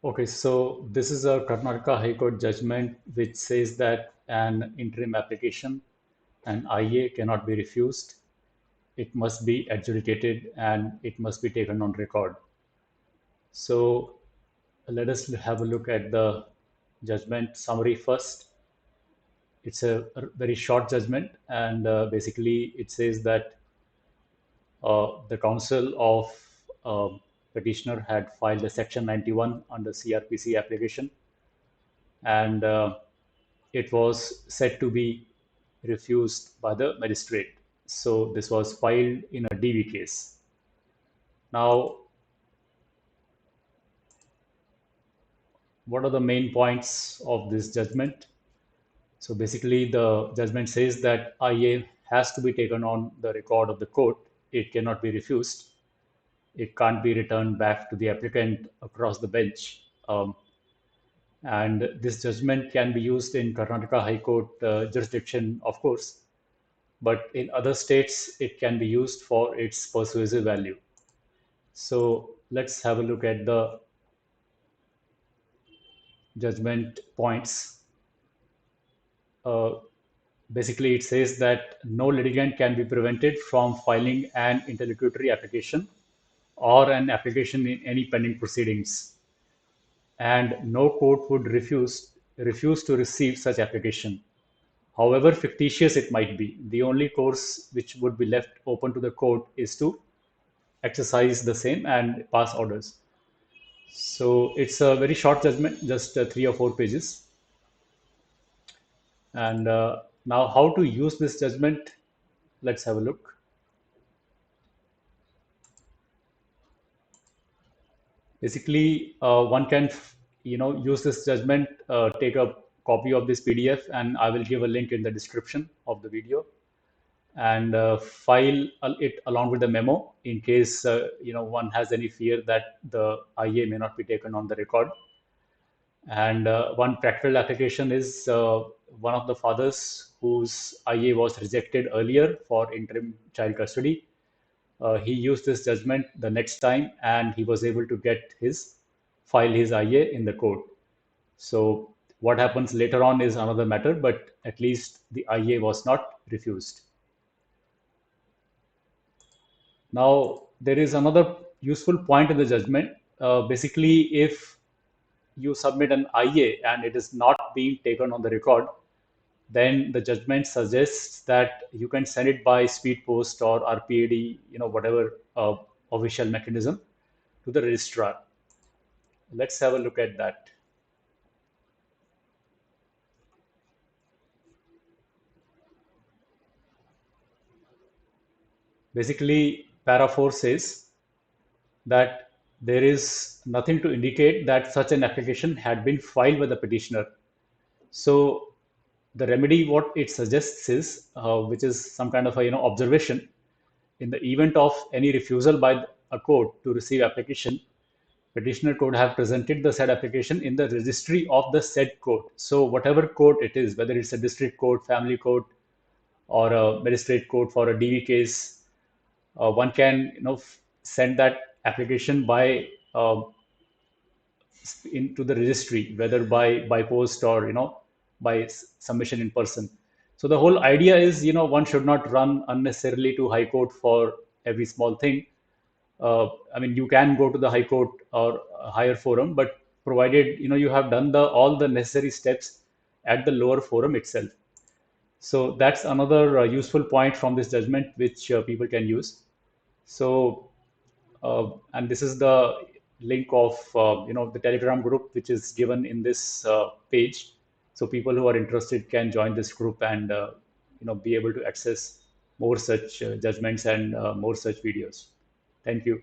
Okay, so this is a Karnataka High Court judgment which says that an interim application, an IA, cannot be refused. It must be adjudicated and it must be taken on record. So let us have a look at the judgment summary first. It's a very short judgment, and basically it says that the counsel of petitioner had filed a Section 91 under CRPC application, and it was said to be refused by the magistrate. So this was filed in a DV case. Now, what are the main points of this judgment? So basically, the judgment says that IA has to be taken on the record of the court. It cannot be refused. It can't be returned back to the applicant across the bench. And this judgment can be used in Karnataka High Court jurisdiction, of course, but in other states, it can be used for its persuasive value. So let's have a look at the judgment points. Uh, Basically, it says that no litigant can be prevented from filing an interlocutory application or an application in any pending proceedings, and no court would refuse to receive such application. However fictitious it might be, the only course which would be left open to the court is to exercise the same and pass orders. So it's a very short judgment, just 3 or 4 pages. And now, how to use this judgment? Let's have a look. Basically, one can, use this judgment. Take a copy of this PDF, and I will give a link in the description of the video, and file it along with the memo in case one has any fear that the IA may not be taken on the record. And one practical application is one of the fathers whose IA was rejected earlier for interim child custody. He used this judgment the next time, and he was able to get his file his IA in the court. So what happens later on is another matter, but at least the IA was not refused. Now, there is another useful point in the judgment. Basically, if you submit an IA and it is not being taken on the record, then the judgment suggests that you can send it by speed post or RPAD, whatever official mechanism, to the registrar. Let's have a look at that. Basically, para 4 says that there is nothing to indicate that such an application had been filed by the petitioner. So the remedy, what it suggests is, which is some kind of a observation, in the event of any refusal by a court to receive application, petitioner could have presented the said application in the registry of the said court. So whatever court it is, whether it's a district court, family court, or a magistrate court for a DV case, one can send that application by into the registry, whether by post or by submission in person. So the whole idea is, one should not run unnecessarily to high court for every small thing. I mean, you can go to the high court or a higher forum, but provided you have done the all the necessary steps at the lower forum itself. So that's another useful point from this judgment which people can use. So and this is the link of the Telegram group which is given in this page. So people who are interested can join this group and be able to access more such judgments and more such videos. Thank you.